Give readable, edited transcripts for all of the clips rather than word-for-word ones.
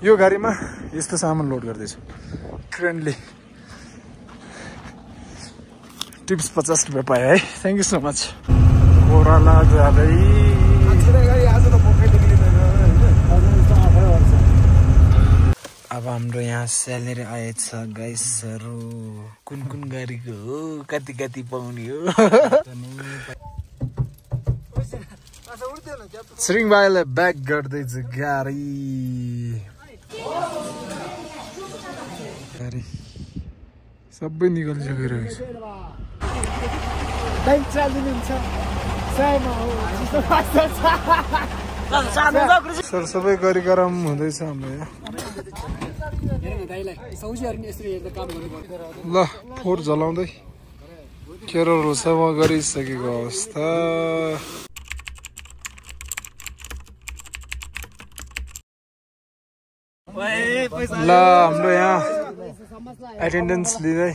यो गाडीमा यस्तो सामान लोड गर्दैछु क्रेनले टिप्स 50 रुपैयाँ पाएँ है थ्याङ्क यू सो मच कोराला जाँदै अब हाम्रो यहाँ स्यालेरी आएछ गाइसहरू कुन कुन गाडीको हो कति कति पाउने हो श्रीङ भाइलाई ब्याक गर्दैछु गाडी सबै निकालिसकेको छ सर सबै गरिकरम हुँदैछ हाम्रो यहाँ ल फोहोर जलाउँदै केरोल सेवा गरिसकेको अवस्था ल हाम्रो यहाँ एटेन्डेन्स लिँदै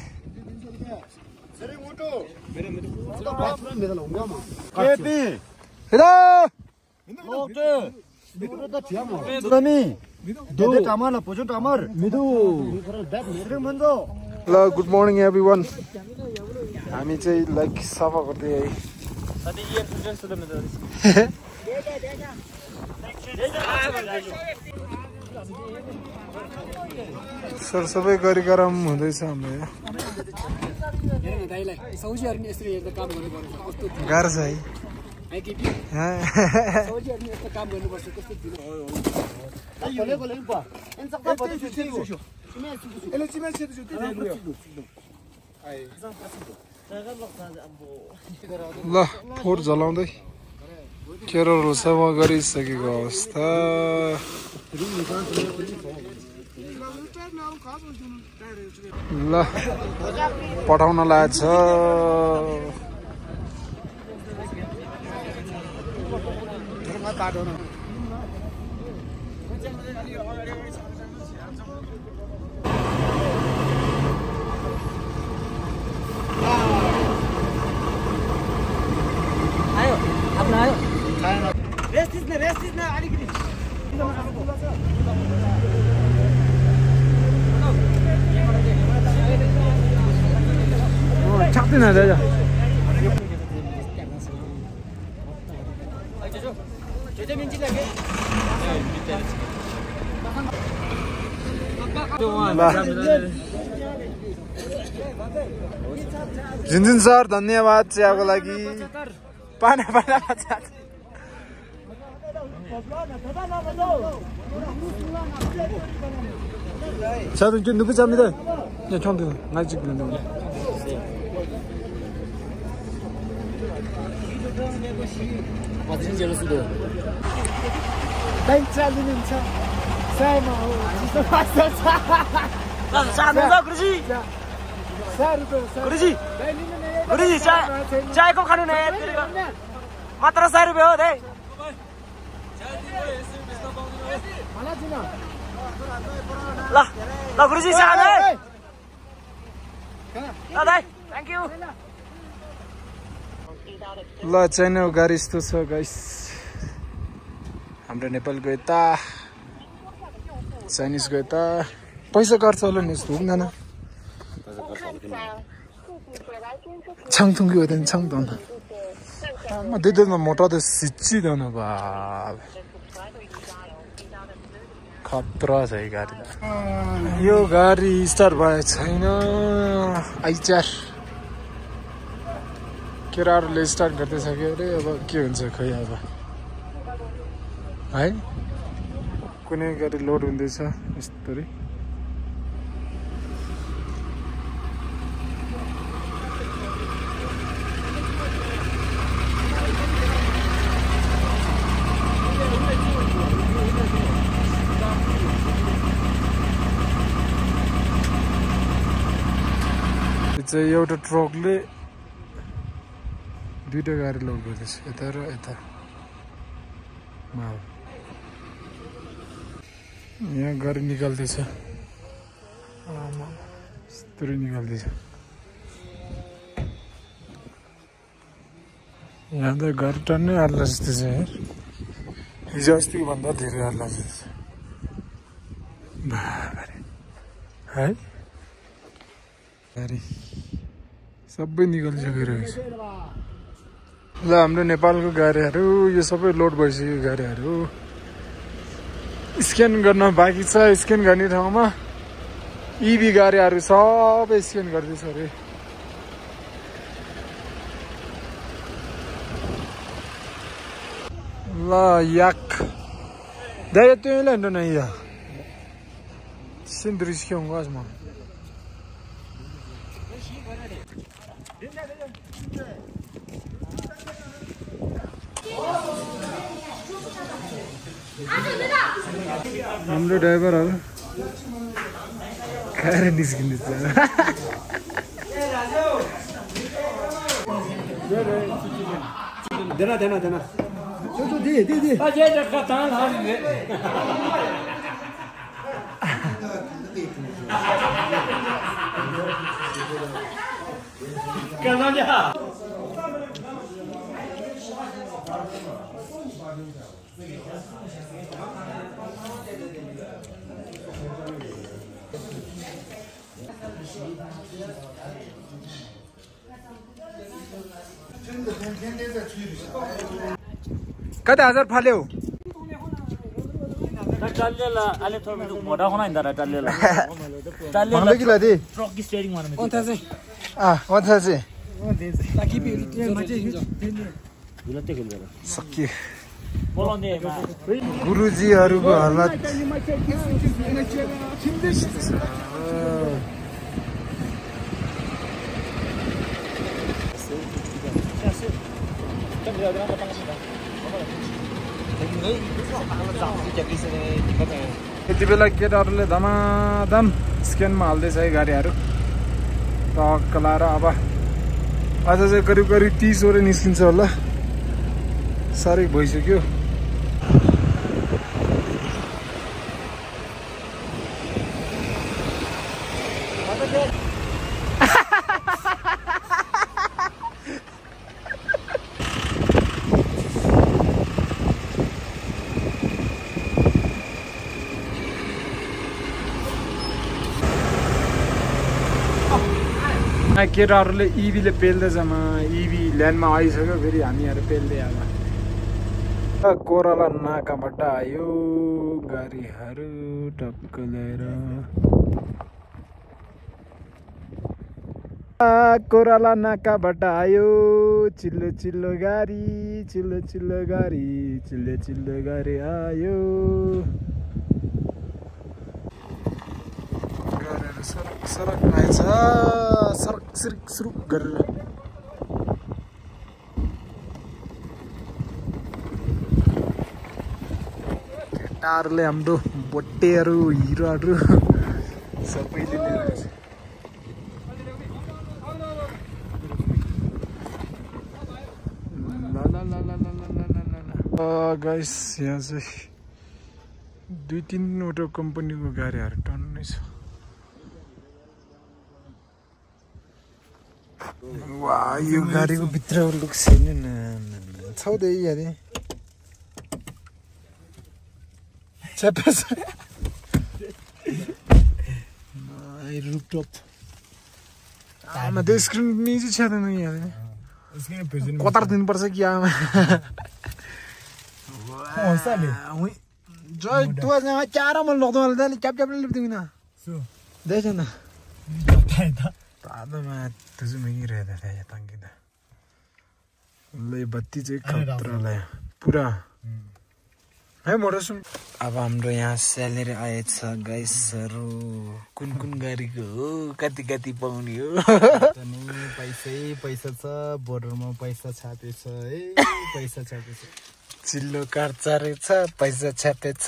ल गुड मर्निङ एभ्रिवान हामी चाहिँ लाइक सफा गर्दै सर सबै गरिकरम हुँदैछ हाम्रो यहाँ गाह्रो छ है ल फोहोर जलाउँदै केरोल सेवा गरिसकेको अवस्था ल पठाउन लागेको छ सक्दैन दादा झुनझुन सर धन्यवाद चियाको लागि पाना पाना 자, 이제 누구 잡니다. 야, 처음 들어. 나 지금 누구? 맞은 제로 수도. 벤차리는 차. 사이마. 진짜 왔어. 나 사는다 그러지. 사르도. 그러지. 그러지. 자 이거 가는 애. 마트라 사이로 배워 돼. ल गुरुजी साहब ल दाइ थ्यांक यू ल चाइना गाडी यस्तो छ गाइस हाम्रो नेपालको यता चाइनिजको यता पैसा काट्छ होला नि यस्तो हुँदैन 창통기가 된 창동 아마 내들만 못하다 시치다 봐 खतरा छ यो गाडी यो गाडी स्टार्ट भएको छैन आइचार केराहरूले स्टार्ट गर्दैछ कि अरे अब के हुन्छ खै अब है कुनै गाडी लोड हुँदैछ यस्तरी चाहिँ एउटा ट्रकले दुईटा गाडी लोड गर्दैछ यता र यता यहाँ गाडी निकाल्दैछ यस्तरी निकाल्दैछ यहाँ त गाडी टन्नै हाल्ला जस्तो छ हिजो अस्तिको भन्दा धेरै हाल्ला जस्तो छ है गाडी सबै निकालिसकिरहेको छ ल हाम्रो नेपालको गाडीहरू यो सबै लोड भइसक्यो गाडीहरू स्क्यान गर्न बाँकी छ स्क्यान गर्ने ठाउँमा इभी गाडीहरू सबै स्क्यान गर्दैछ अरे ल याक Dai tu yang lain na iya. Sendiri sih orang was mah. Hamle driver al. Kare diskin dis. Dena. Tuh di. Aja katan harus ni. Kenapa? Kata हजार फाल्यो चालेला आले थोडं मोठा होणार इंदा चालेला चालेला किला दे ट्रक की स्टीयरिंग मारने कोणता से कोणता से ताकि पे मजे गुलते खेल रहा सक्के बोलने गुरुजीहरुको हालत यति बेला केटाहरूले धमाधम स्क्यानमा हाल्दैछ है गाडीहरू टक्क लाएर अब आज चाहिँ करिब 30 वटा निस्किन्छ होला साह्रै भइसक्यो केटाहरूले इभीले पेल्दैछ इभी ल्यान्डमा आइसक्यो फेरि हामीहरू पेल्दै अब कोराला नाकाबाट आयो गाडीहरू टक्क ल्याएर कोराला नाकाबाट आयो चिल्लो चिल्लो गाडी आयो सरक आएछ सरक सुरुक गरेर केटाहरूले हाम्रो बट्टेहरू हिरोहरू सबैले लिएर गाइस यहाँ चाहिँ 2-3 वटा कम्पनीको गाडीहरू टन्नै छ वाह यो गाडीको भित्र लुक छैन न छाउँदै यारे चेपेस रूफटॉप आमा त्यो स्क्रिन निजी छैन यार स्क्रिन प्रेजेन्ट कतार दिनुपर्छ कि आमा होसले जय तू यहाँ चार मन लग्दो मलाई च्याप लिप्दिन सो देख्छ न तादमा तुझ में रहता था ये तंगिदा ले बत्ती चाहिँ खतरालाई पुरा है मोटर सुन अब हाम्रो यहाँ स्यालेरी आएछ गाइसहरु कुन गाडीको हो कति पाउने हो तनी पैसा छ बोर्डरमा पैसा छापेछ है पैसा छापेछ चिल्लो कार चारेछ पैसा छापेछ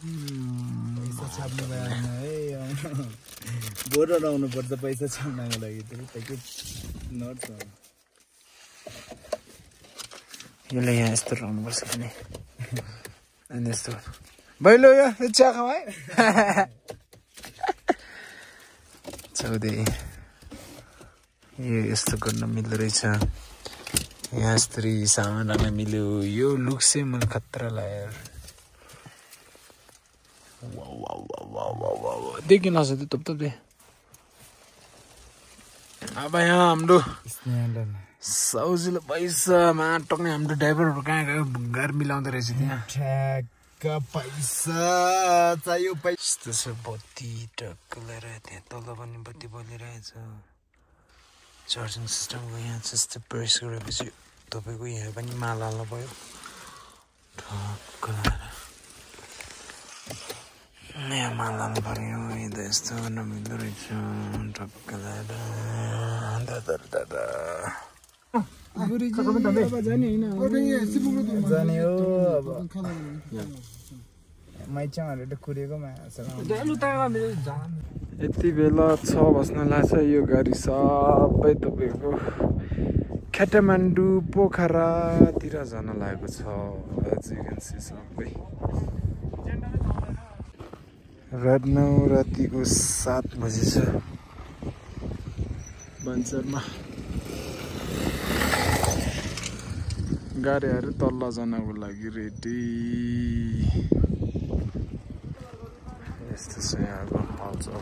पैसा छाप्नु भएन है बोर्डर आउनु पर्छ पैसा छाप्नको लागि त्यो नट छ यसले यहाँ यस्तो राउनु पर्छ पनि अनि यस्तो बैलो यो चिया खाऊ है चौधै यो यस्तो गर्न मिल्दो रहेछ यहाँ यस्तरी सामान राख्न मिल्यो यो लुक चाहिँ मलाई खतरा लाग्यो देखिन लाग्छ त्यो तप दे अब यहाँ हाम्रो सौजिलो पैसामा टक्ने हाम्रो ड्राइभरहरू कहाँ गयो घर मिलाउँदो रहेछ त्यहाँ ठ्याक्क पैसा चाहियो यस्तो छ बत्ती टक्क लिएर त्यहाँ तल पनि बत्ती बलिरहेछ चार्जिङ सिस्टमको यहाँ त्यस्तो प्रेस गरेपछि तपाईँको यहाँ पनि माल हाल्नु भयो ठक्क यहाँ माल हाल्नु पर्यो यता यस्तो नमिल्दो रहेछ टक्क लिएर दादा जाने हो अब माइचाहरू कुरेकोमा यति बेला 6 बज्न लाग्छ यो गाडी सबै तपाईँको काठमाडौँ पोखरातिर जान लागेको छ सबै रातिको 7 बजी छ भन्चरमा गाडीहरू तल्ल जानको लागि रेडी यस्तो छ यहाँको हालचाल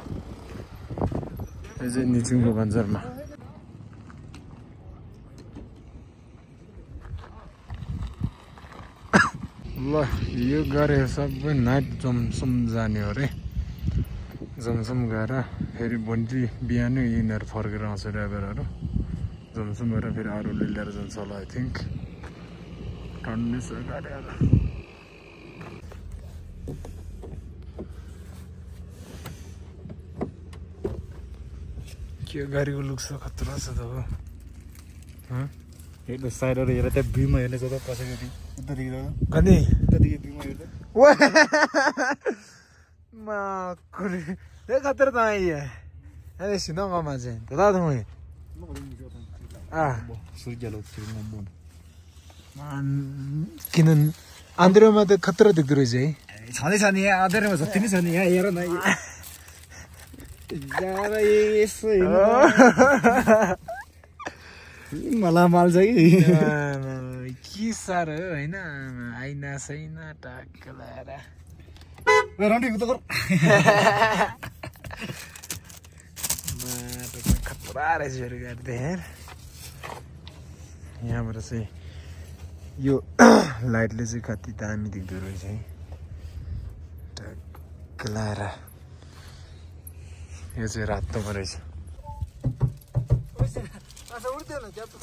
यो चाहिँ निचुङको भन्चरमा ल यो गाडीहरू सबै नाइट जमसम जाने हो अरे जमसम गएर फेरि भोलि बिहानै यिनीहरू फर्केर आउँछ ड्राइभरहरू जमसम गएर फेरि अरूले लिएर जान्छ होला आई थिङ्क ठन्डै छ गाडीहरू के गाडीको लुक्स त खतरा छ त हेर्नु साइडहरू हेर त्यहाँ भ्यूमा हेर्ने जग्गा कसैको उतादेखि कति उतादेखि भ्यूमा हेर्दा खतरा त आइए अरे सुनो मामा चाहिँ दादा तुम्हें सूर्यलो किन आन्द्रामा त खतरा देख्दो रहेछ है छँदै छ नि यहाँ आन्द्रामा जति नै छ नि यहाँ हेर न मलाई माल्छ कि साह्रो होइन आइना छैन टक्क लगाएर खतरा रहेछ गाडी देखेर यहाँबाट चाहिँ यो लाइटले चाहिँ कति दामी देख्दो रहेछ है टक्क लगाएर यो चाहिँ रातोमा रहेछ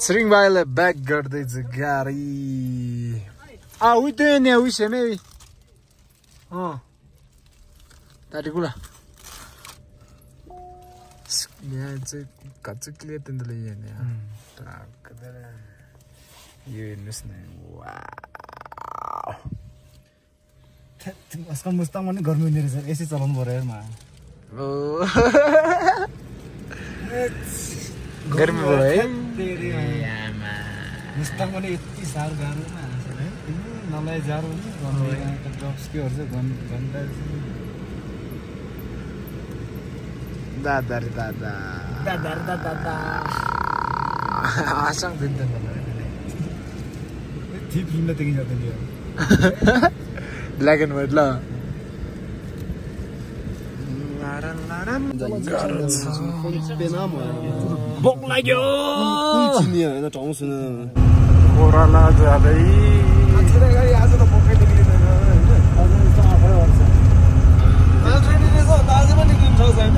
श्रिङ भाइलाई ब्याक गर्दैछ गाडी उयो नि उयो सेमै ताटी कुरा यहाँ चाहिँ कच्चा क्लियर तिनीहरूले यहाँ यो हेर्नुहोस् न मुस्ताङ पनि गर्मी हुने रहेछ एसी चलाउनु पर्यो हेरमा गर्मी भयो है मुस्ताङ पनि यति साह्रो गाह्रो नलाई जाडो ड्रप्स के गर्छ घन्टा दादा रे दादा आसाङ दिँदैन थिप फिल्म देखिन्छ त नि ब्ल्याक एन्ड व्हाइट ल भोक लाग्यो ओह्राला जाँदै आज त भोकै निक्लिँदैन दाजु पनि किन्छ होइन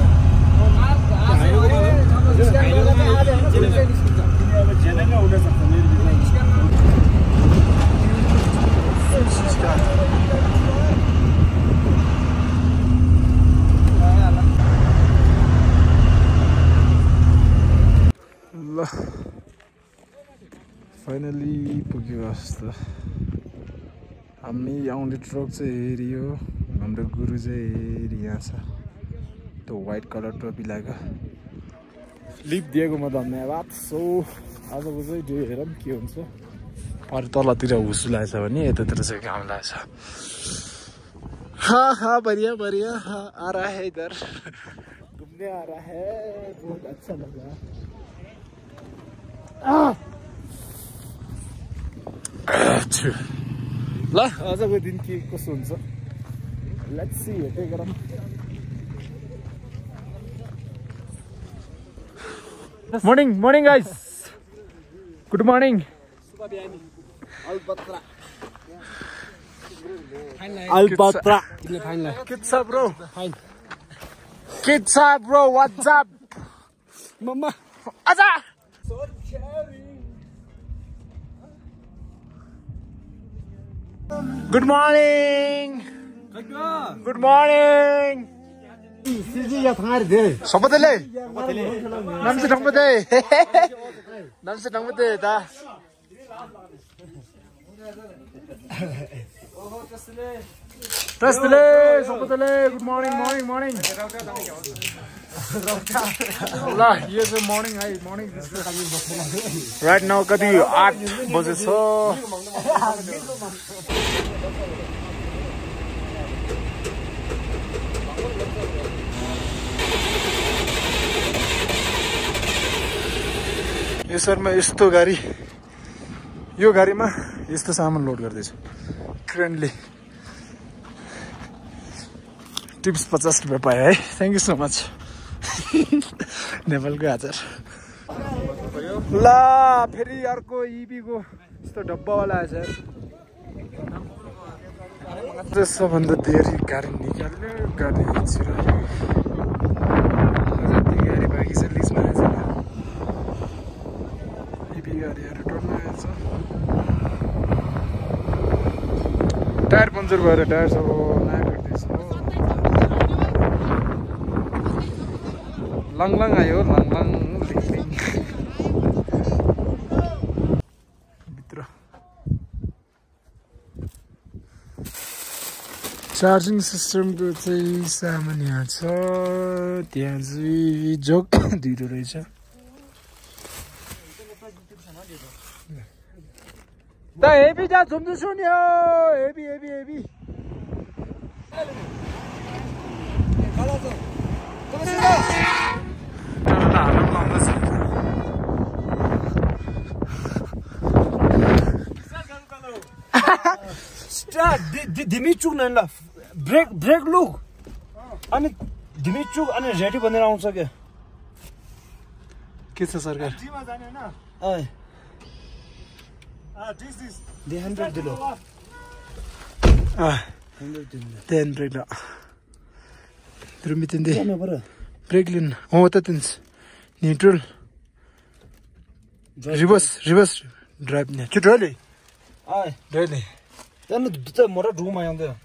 ल फाइनली पुग्यो जस्तो हामी आउने ट्रक चाहिँ हेरियो हाम्रो गुरु चाहिँ हेरि यहाँ छ त्यो व्हाइट कलर टोपी लगाएको लिप दिएकोमा धन्यवाद सो आजको चाहिँ डे हेरौँ के हुन्छ अरू तलतिर हुसु लागेछ भने यतातिर चाहिँ काम लागेछ हाँ बढ़िया बढ़िया हाँ आ रहा है इधर घूमने आ रहा है बहुत अच्छा लगा ल आजको दिन के कसो हुन्छ Let's see it. Take it up. Morning guys. Good morning. Albatra. Kids up, bro. Fine. Kids up, bro. What's up? Mama. Acha. Good morning. Good morning. Sabadele. Namse Dangmade. Namse Dangmade da. Trustele. Sabadele. Good morning. Allah, here's a morning. Hi, morning. Right now, kati 8 baje cha. यो सरमा यस्तो गाडी यो गाडीमा यस्तो सामान load गर्दै छु क्रेनले tips 50 रुपैयाँ पाए है थ्यांक यू सो मच नेपालको हजार ला फेरि अर्को इबी को यस्तो डब्बा वाला आछ यार सबभन्दा धेरै गाडी निकाल्यो गाडी छिरायो जति गाडी बाँकी छ लिजमा आछ गाडीहरु टोल्न आएछ टायर पञ्चर भएर टायर सब नयाँ गर्दैछ लङलङ आयो लङलङ लिङ भित्र चार्जिङ सिस्टमको चाहिँ सामान यहाँ छ त्यहाँ चाहिँ जग दुईटो रहेछ 다 애비자 좀 드시오니요 애비 갈라서 धिमीचुक न ब्रेक लुक अनि धिमीचुक अनि रेडी बनेर आउँछ के छ सरकार The 100 dilo. 100 dilo. Drumitin de. Ano bara? Breaklin. Oh, tatins. Neutral. Reverse drive ne. Chudrele. Ai. Dele. Then the mora room I am there.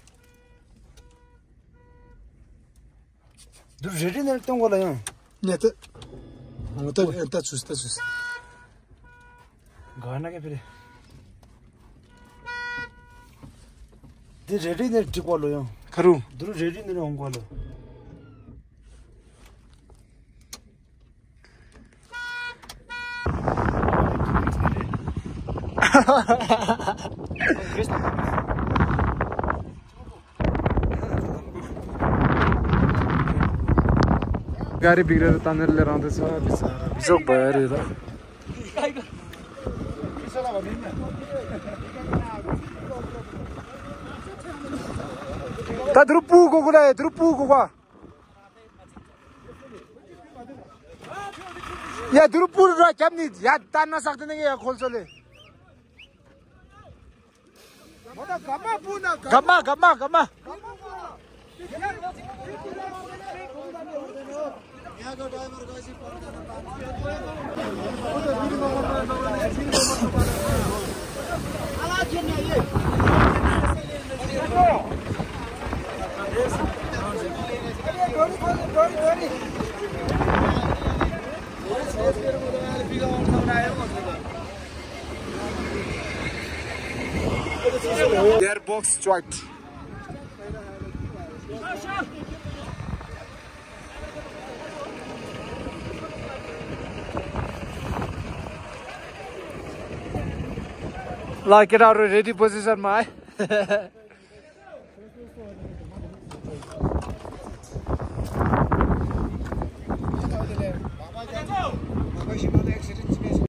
Do ready na tong wala yan. Ne ta. Oh, ta chus. Gana ke pere. The ready ne tikolo yan. Karu. Do ready ne ongwalo. गाडी बिग्रेर तानेर लिएर आउँदैछ बिचारा बिजोक भएर ता द्रुपु गोगा या द्रुपु र क्याम्नी याद तान्न सक्दैन कि यहाँ खोल्छले gamma Their box choice. Like it out ready position, my.